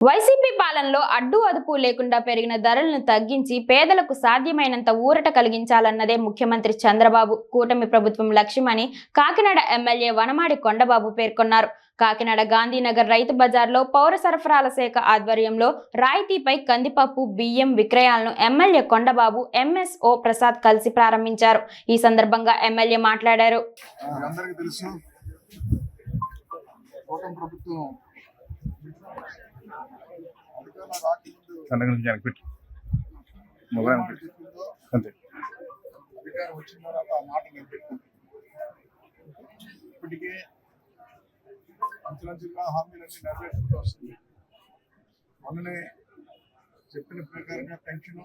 YCP పాలనలో అడ్డు అదుపు లేకుండా పెరిగిన ధరలను తగ్గించి పేదలకు సాధ్యమైనంత ఊరట కలిగించాలన్నదే ముఖ్యమంత్రి చంద్రబాబు కూటమి ప్రభుత్వం లక్ష్యమని కాకినాడ ఎమ్మెల్యే వనమాడి కొండబాబు పేర్కొన్నారు. కాకినాడ గాంధీనగర్ రైతు బజార్లో పౌర సరఫరాల శాఖ ఆధ్వర్యంలో రాయితీపై కందిపప్పు, బియ్యం విక్రయాలను ఎమ్మెల్యే కొండబాబు, ఎంఎస్ఓ ప్రసాద్ కలిసి ప్రారంభించారు. ఈ సందర్భంగా ఎమ్మెల్యే మాట్లాడారు. ఇప్పటికే అంచెలంచెలుగా హామీలన్నీ నెరవేర్చుకుంటూ వస్తుంది. మొన్ననే చెప్పిన ప్రకారంగా పెన్షన్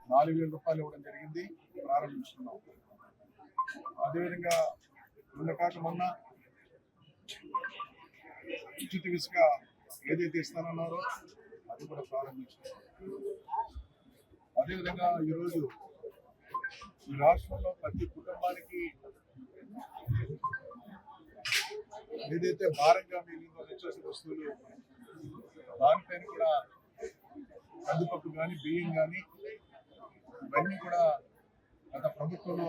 4,000 రూపాయలు ఇవ్వడం జరిగింది, ప్రారంభించుకున్నాం. అదేవిధంగా మొన్న ఉచిత ఇసుక ఏదైతే ఇస్తానన్నారో అది కూడా ప్రారంభించుకున్నాం. అదేవిధంగా ఈరోజు ఈ రాష్ట్రంలో ప్రతి కుటుంబానికి ఏదైతే భారంగా మిగిలిందో నిత్యావసర వస్తువులు దానిపైన కూడా కందిపప్పు కానీ బియ్యం కానీ ఇవన్నీ కూడా గత ప్రభుత్వంలో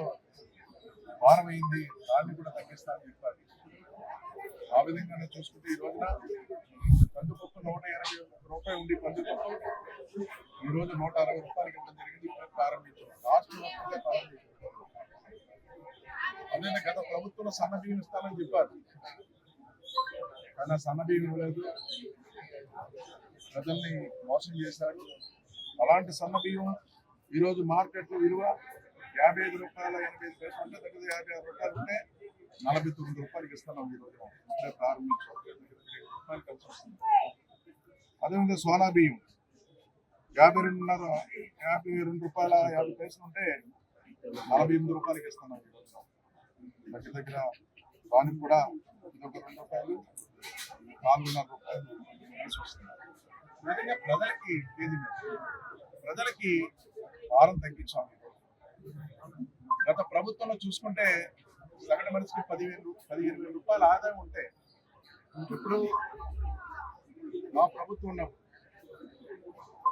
భారమైంది, దాన్ని కూడా తగ్గిస్తానని చెప్పాలి. ఆ విధంగానే చూసుకుంటే ఈ రోజున కందిపప్పు 180 రూపాయలు ఉండి కందిపప్పు ఈరోజు 160 రూపాయలకి ఇవ్వడం జరిగింది. ఇప్పుడు ప్రారంభించాం, రాష్ట్ర వ్యాప్తంగా ప్రారంభించాం. అదే గత ప్రభుత్వంలో సన్న బియ్యం ఇస్తానని చెప్పారు, కానీ సన్న బియ్యం ఇవ్వలేదు, ప్రజల్ని మోసం చేశారు. అలాంటి సన్న బియ్యం ఈరోజు మార్కెట్లో విలువ 55 రూపాయల 85 పైసలు అంటే దగ్గర 56 రూపాయలు ఉంటే 49 రూపాయలకి ఇస్తున్నాం. ఈరోజు ఇప్పుడే ప్రారంభించాం, 2 రూపాయలు కలిసి వస్తుంది. అదేవిధంగా సోనా బియ్యం 52 రూపాయల 50 పైసలు ఉంటే 48 రూపాయలకి ఇస్తున్నాం. ఈరోజు దగ్గర దానికి కూడా ఇదొక 2 రూపాయలు 4.5 రూపాయలు కలిసి వస్తుంది. విధంగా ప్రజలకి భారం తగ్గించాం. గత ప్రభుత్వంలో చూసుకుంటే సగటు మనిషికి 15,000 రూపాయల ఆదాయం ఉంటే, ఇప్పుడు మా ప్రభుత్వం ఉన్నప్పుడు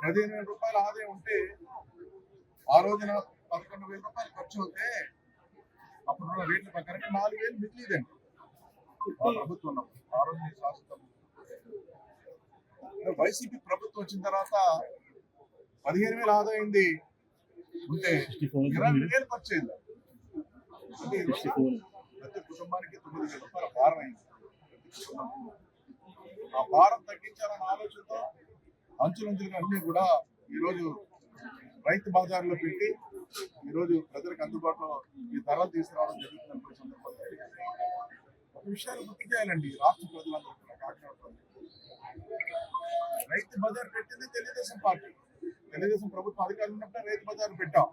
15,000 రూపాయల ఆదాయం ఉంటే ఆ రోజున 11,000 రూపాయలు ఖర్చు అవుతే అప్పుడున్న రేట్ల ప్రకారం 4,000 మిగిలిదండి మా ప్రభుత్వం ఉన్నప్పుడు. ఆ రోజు శాశ్వతం. వైసీపీ ప్రభుత్వం వచ్చిన తర్వాత 15,000 ఆదాయం ఉంటే 20,000 ఖర్చు అయింది. అంటే ప్రతి కుటుంబానికి 9,000 రూపాయల భారం అయింది. ఆ భారం తగ్గించాలన్న ఆలోచనతో అంచులంచులుగా అన్ని కూడా ఈరోజు రైతు బజార్లో పెట్టి ఈరోజు ప్రజలకు అందుబాటులో ఈ ధరలు తీసుకురావడం జరుగుతున్న సందర్భంగా ఒక విషయాన్ని గుర్తు చేయాలండి. రాష్ట్ర ప్రజలందరూ కూడా కాకినాడ రైతు బజార్ పెట్టింది తెలుగుదేశం పార్టీ, తెలుగుదేశం ప్రభుత్వం అధికారులు ఉన్నప్పుడే రైతు బజార్ పెట్టాం.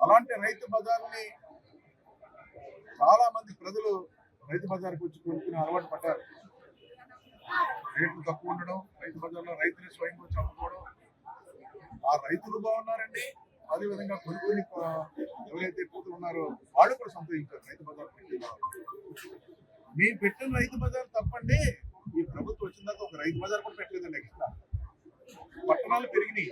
అలాంటి రైతు బజార్ని చాలా మంది ప్రజలు రైతు బజార్కి వచ్చి కొనుక్కునే అలవాటు పడ్డారు. రేట్లు తక్కువ ఉండడం, రైతు బజార్లో రైతులు స్వయంగా వచ్చి అమ్ముకోవడం. ఆ రైతులు బాగున్నారండి, అదేవిధంగా కొనుక్కొని ఎవరైతే కూతురు ఉన్నారో వాళ్ళు కూడా సంతోషించారు రైతు బజార్ పెట్టి. మేము పెట్టిన రైతు బజార్ తప్పండి, ఈ ప్రభుత్వం వచ్చిన తర్వాత ఒక రైతు బజార్ కూడా పెట్టలేదండి. ఎక్స్ట్రా పట్టణాలు పెరిగినాయి,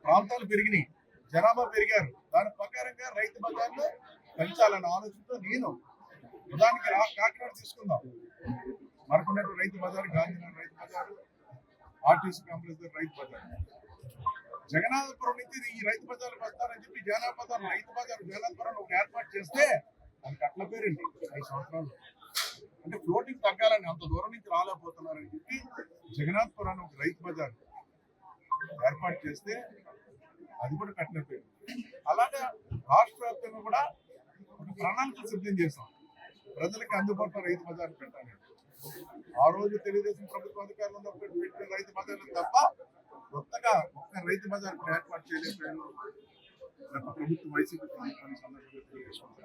ప్రాంతాలు పెరిగినాయి, జనాభా పెరిగారు. దాని ప్రకారంగా రైతు బజార్లు పెంచాలన్న ఆలోచనతో నేను ఉదాహరణకి కాకినాడ తీసుకుందాం. మనకున్నట్టు రైతు బజార్, గాంధీనగర్ రైతు బజారు, ఆర్టీసీ కాంప్లెక్స్ రైతు బజార్, జగన్నాథపురం నుంచి ఈ రైతు బజార్కి వస్తారని చెప్పి జగన్నాథపురం రైతు బజార్ జగన్నాథపురం ఏర్పాటు చేస్తే అది అట్ల పేరండి 5 సంవత్సరాలు. అంటే ఫ్లోటింగ్ తగ్గాలని అంత దూరం నుంచి రాలేకపోతున్నారని చెప్పి జగన్నాథపురాన్ని ఒక రైతు బజార్ ఏర్పాటు చేస్తే అది కూడా కట్టిన పేరు. అలాగా రాష్ట్ర వ్యాప్తంగా కూడా ఒక ప్రణాళిక సిద్ధం చేస్తాం, ప్రజలకి అందుబాటులో రైతు బజార్ పెట్టాలి. ఆ రోజు తెలుగుదేశం ప్రభుత్వ అధికారులు ఉన్నప్పుడు పెట్టిన రైతు బజార్లు తప్ప కొత్తగా ఒక్క రైతు బజార్ ఏర్పాటు చేయలేకపోయారు గత ప్రభుత్వం వైసీపీ సందర్భంగా తెలియజేసుకుంటున్నారు.